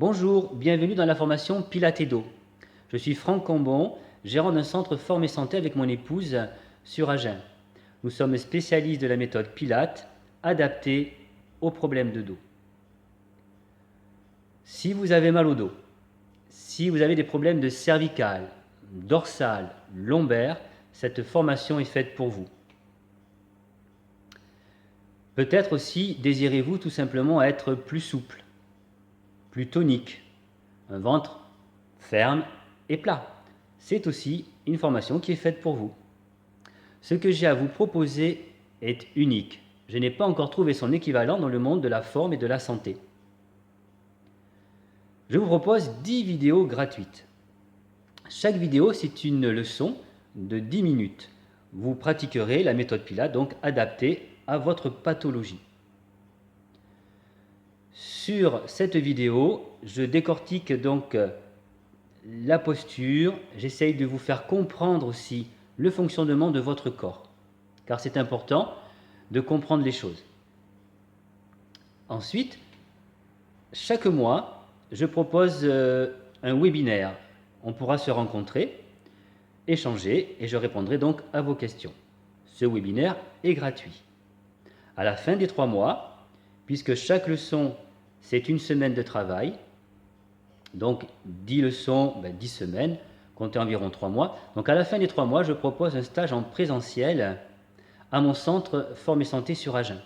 Bonjour, bienvenue dans la formation Pilates Do. Je suis Franck Cambon, gérant d'un centre Forme et Santé avec mon épouse sur Agen. Nous sommes spécialistes de la méthode Pilates adaptée aux problèmes de dos. Si vous avez mal au dos, si vous avez des problèmes de cervical, dorsal, lombaire, cette formation est faite pour vous. Peut-être aussi désirez-vous tout simplement être plus souple, plus tonique, un ventre ferme et plat. C'est aussi une formation qui est faite pour vous. Ce que j'ai à vous proposer est unique. Je n'ai pas encore trouvé son équivalent dans le monde de la forme et de la santé. Je vous propose 10 vidéos gratuites. Chaque vidéo, c'est une leçon de 10 minutes. Vous pratiquerez la méthode Pilates, donc adaptée à votre pathologie. Sur cette vidéo, je décortique donc la posture, j'essaye de vous faire comprendre aussi le fonctionnement de votre corps, car c'est important de comprendre les choses. Ensuite, chaque mois, je propose un webinaire. On pourra se rencontrer, échanger, et je répondrai donc à vos questions. Ce webinaire est gratuit. À la fin des 3 mois, puisque chaque leçon, c'est une semaine de travail, donc 10 leçons, 10 semaines, comptez environ 3 mois. Donc à la fin des 3 mois, je propose un stage en présentiel à mon centre Forme et Santé sur Agen.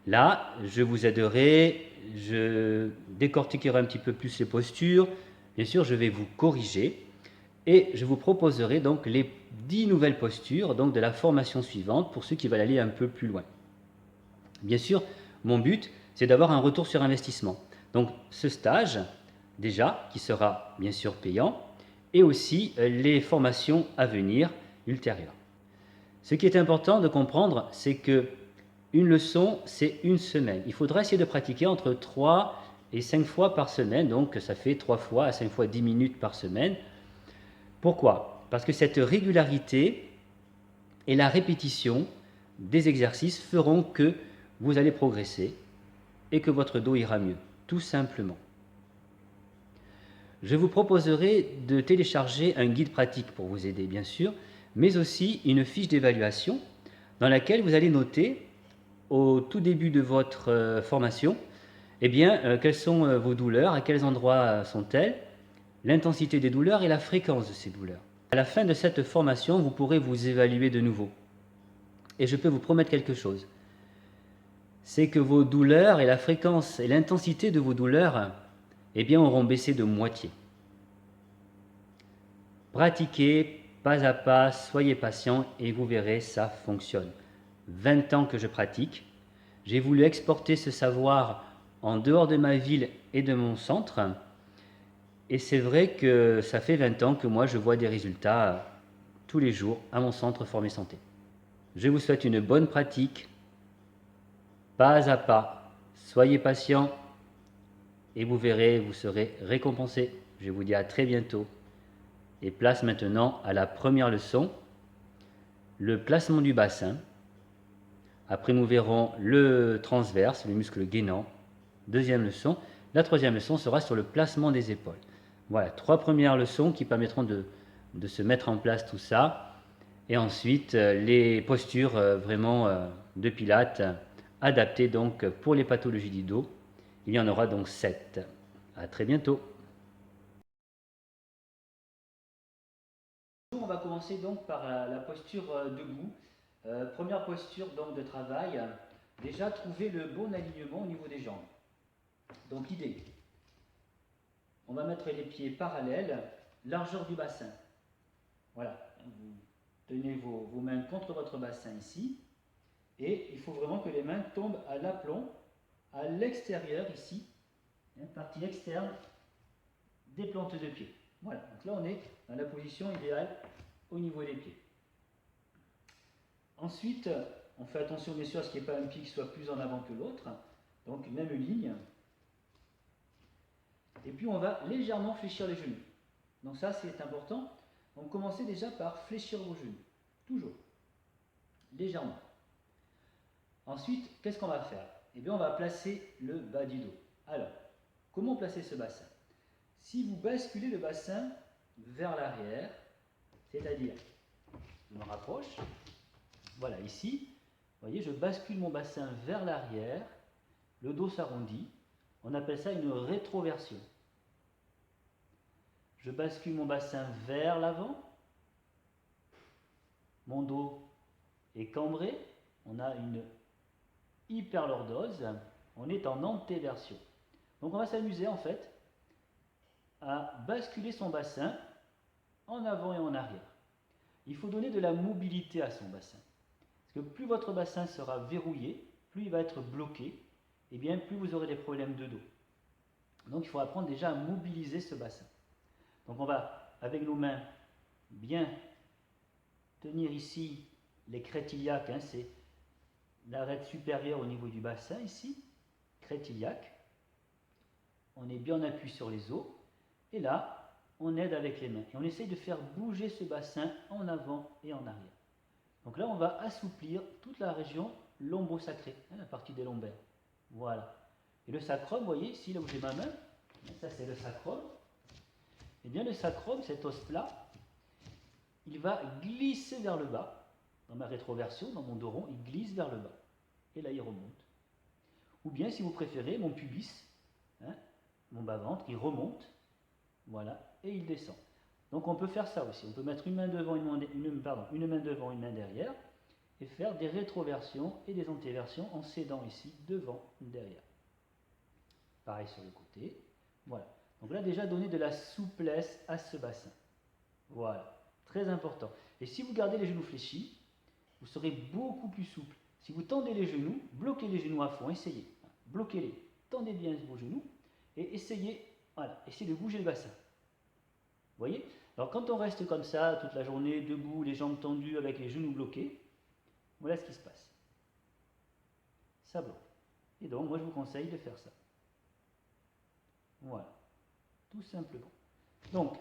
Là, je vous aiderai, je décortiquerai un petit peu plus les postures. Bien sûr, je vais vous corriger et je vous proposerai donc les 10 nouvelles postures donc de la formation suivante pour ceux qui veulent aller un peu plus loin. Bien sûr, mon but, c'est d'avoir un retour sur investissement. Donc ce stage, déjà, qui sera bien sûr payant, et aussi les formations à venir ultérieures. Ce qui est important de comprendre, c'est que une leçon, c'est une semaine. Il faudra essayer de pratiquer entre 3 et 5 fois par semaine, donc ça fait 3 fois à 5 fois 10 minutes par semaine. Pourquoi? Parce que cette régularité et la répétition des exercices feront que vous allez progresser et que votre dos ira mieux, tout simplement. Je vous proposerai de télécharger un guide pratique pour vous aider, bien sûr, mais aussi une fiche d'évaluation dans laquelle vous allez noter au tout début de votre formation quelles sont vos douleurs, à quels endroits sont-elles, l'intensité des douleurs et la fréquence de ces douleurs. À la fin de cette formation, vous pourrez vous évaluer de nouveau. Et je peux vous promettre quelque chose, c'est que vos douleurs et la fréquence et l'intensité de vos douleurs auront baissé de moitié. Pratiquez pas à pas, soyez patient et vous verrez, ça fonctionne. 20 ans que je pratique, j'ai voulu exporter ce savoir en dehors de ma ville et de mon centre, et c'est vrai que ça fait 20 ans que moi je vois des résultats tous les jours à mon centre Forme et Santé. Je vous souhaite une bonne pratique, pas à pas, soyez patient et vous verrez, vous serez récompensé. Je vous dis à très bientôt et place maintenant à la première leçon, le placement du bassin. Après nous verrons le transverse, le muscle gainant. Deuxième leçon. La troisième leçon sera sur le placement des épaules. Voilà, 3 premières leçons qui permettront de se mettre en place tout ça. Et ensuite, les postures vraiment de pilates adaptées donc pour les pathologies du dos. Il y en aura donc 7. À très bientôt. On va commencer donc par la posture debout. Première posture donc de travail. Déjà, trouver le bon alignement au niveau des jambes. Donc l'idée, on va mettre les pieds parallèles, largeur du bassin. Voilà, vous tenez vos mains contre votre bassin ici, et il faut vraiment que les mains tombent à l'aplomb, à l'extérieur ici, partie externe des plantes de pied. Voilà, donc là on est dans la position idéale au niveau des pieds. Ensuite, on fait attention bien sûr à ce qu'il n'y ait pas un pied qui soit plus en avant que l'autre, donc même ligne. Et puis on va légèrement fléchir les genoux. Donc ça c'est important. Donc commencez déjà par fléchir vos genoux. Toujours. Légèrement. Ensuite, qu'est-ce qu'on va faire? On va placer le bas du dos. Alors, comment placer ce bassin? Si vous basculez le bassin vers l'arrière, c'est-à-dire, je me rapproche, voilà, ici, vous voyez, je bascule mon bassin vers l'arrière, le dos s'arrondit, on appelle ça une rétroversion. Je bascule mon bassin vers l'avant, mon dos est cambré, on a une hyperlordose, on est en antéversion. Donc on va s'amuser en fait à basculer son bassin en avant et en arrière. Il faut donner de la mobilité à son bassin. Parce que plus votre bassin sera verrouillé, plus il va être bloqué, et bien plus vous aurez des problèmes de dos. Donc il faut apprendre déjà à mobiliser ce bassin. Donc on va, avec nos mains, bien tenir ici les crêtes iliaques, hein, c'est l'arête supérieure au niveau du bassin ici, crête iliaque. On est bien en appui sur les os, et là, on aide avec les mains. Et on essaye de faire bouger ce bassin en avant et en arrière. Donc là, on va assouplir toute la région lombo-sacrée, hein, la partie des lombaires. Voilà. Et le sacrum, vous voyez, ici, là où j'ai ma main, ça c'est le sacrum. Et bien le sacrum, cet os plat, il va glisser vers le bas. Dans ma rétroversion, dans mon dos rond, il glisse vers le bas. Et là, il remonte. Ou bien, si vous préférez, mon pubis, hein, mon bas-ventre, il remonte. Voilà, et il descend. Donc on peut faire ça aussi. On peut mettre une main devant, une main derrière, et faire des rétroversions et des antéversions en s'aidant ici, devant, derrière. Pareil sur le côté. Voilà. Donc là, déjà, donner de la souplesse à ce bassin. Voilà. Très important. Et si vous gardez les genoux fléchis, vous serez beaucoup plus souple. Si vous tendez les genoux, bloquez les genoux à fond, essayez. Bloquez-les. Tendez bien vos genoux et essayez, voilà, essayez de bouger le bassin. Vous voyez? Alors quand on reste comme ça toute la journée, debout, les jambes tendues, avec les genoux bloqués, voilà ce qui se passe. Ça bloque. Et donc, moi je vous conseille de faire ça. Voilà. Tout simplement. Donc,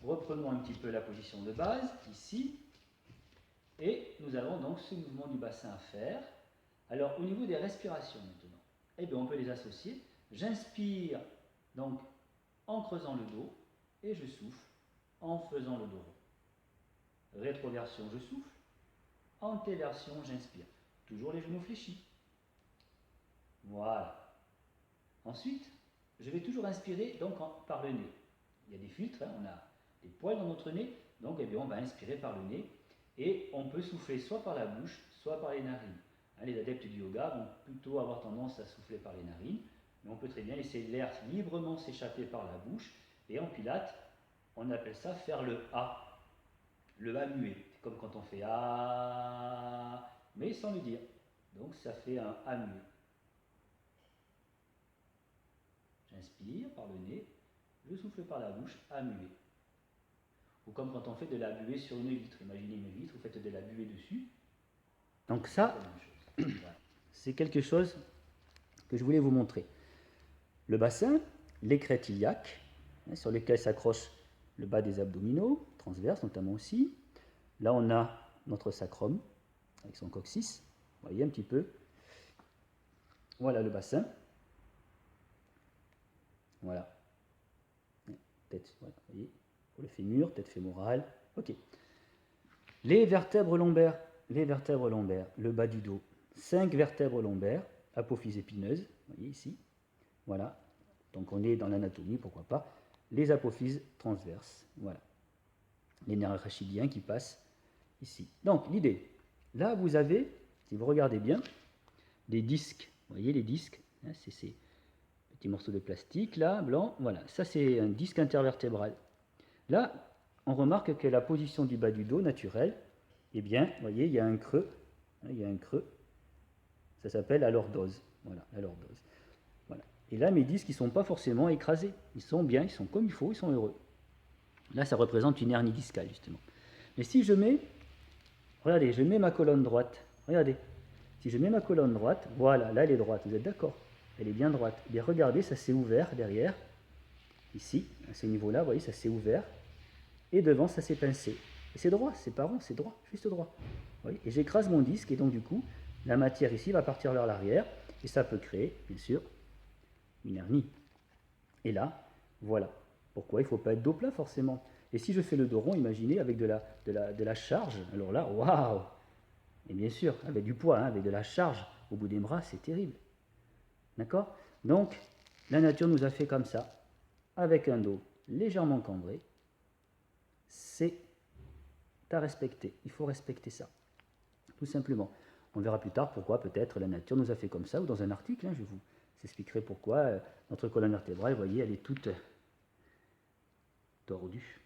reprenons un petit peu la position de base, ici. Et nous avons donc ce mouvement du bassin à faire. Alors, au niveau des respirations maintenant, eh bien, on peut les associer. J'inspire, donc, en creusant le dos, et je souffle en faisant le dos rond. Rétroversion, je souffle. Antéversion, j'inspire. Toujours les genoux fléchis. Voilà. Ensuite, je vais toujours inspirer donc par le nez. Il y a des filtres, hein, on a des poils dans notre nez, donc eh bien, on va inspirer par le nez. Et on peut souffler soit par la bouche, soit par les narines. Hein, les adeptes du yoga vont plutôt avoir tendance à souffler par les narines, mais on peut très bien laisser l'air librement s'échapper par la bouche. Et en pilates, on appelle ça faire le A. Le A muet. C'est comme quand on fait A, mais sans le dire. Donc ça fait un A muet. J'inspire par le nez, je souffle par la bouche, A muet. Ou comme quand on fait de la buée sur une vitre. Imaginez une vitre, vous faites de la buée dessus. Donc ça, voilà. C'est quelque chose que je voulais vous montrer. Le bassin, les crêtes iliaques, hein, sur lesquelles s'accroche le bas des abdominaux, transverses notamment aussi. Là, on a notre sacrum, avec son coccyx. Vous voyez un petit peu. Voilà le bassin. Voilà. Tête, voilà, vous voyez. Pour le fémur, tête fémorale. Ok. Les vertèbres lombaires, le bas du dos. 5 vertèbres lombaires, apophyse épineuse, vous voyez ici. Voilà. Donc on est dans l'anatomie, pourquoi pas. Les apophyses transverses, voilà. Les nerfs rachidiens qui passent ici. Donc l'idée, là vous avez, si vous regardez bien, des disques. Vous voyez les disques, hein, c'est ces petits morceaux de plastique là, blanc. Voilà, ça c'est un disque intervertébral. Là, on remarque que la position du bas du dos naturelle, eh bien, vous voyez, il y a un creux. Il y a un creux. Ça s'appelle la lordose. Voilà, la lordose. Voilà. Et là, mes disques, ils ne sont pas forcément écrasés. Ils sont bien, ils sont comme il faut, ils sont heureux. Là, ça représente une hernie discale, justement. Mais si je mets, regardez, je mets ma colonne droite. Regardez. Si je mets ma colonne droite, voilà, là, elle est droite. Vous êtes d'accord? Elle est bien droite. Et bien, regardez, ça s'est ouvert derrière. Ici, à ce niveau-là, vous voyez, ça s'est ouvert. Et devant, ça s'est pincé. Et c'est droit, c'est pas rond, c'est droit, juste droit. Vous voyez, et j'écrase mon disque, et donc du coup, la matière ici va partir vers l'arrière, et ça peut créer, bien sûr, Minerni. Et là, voilà. Pourquoi il ne faut pas être dos plat forcément. Et si je fais le dos rond, imaginez avec de la charge, alors là, waouh. Et bien sûr, avec du poids, hein, avec de la charge au bout des bras, c'est terrible. D'accord? Donc, la nature nous a fait comme ça, avec un dos légèrement cambré. C'est à respecter. Il faut respecter ça. Tout simplement. On verra plus tard pourquoi peut-être la nature nous a fait comme ça, ou dans un article, hein, je vous expliquerai pourquoi notre colonne vertébrale, vous voyez, elle est toute tordue.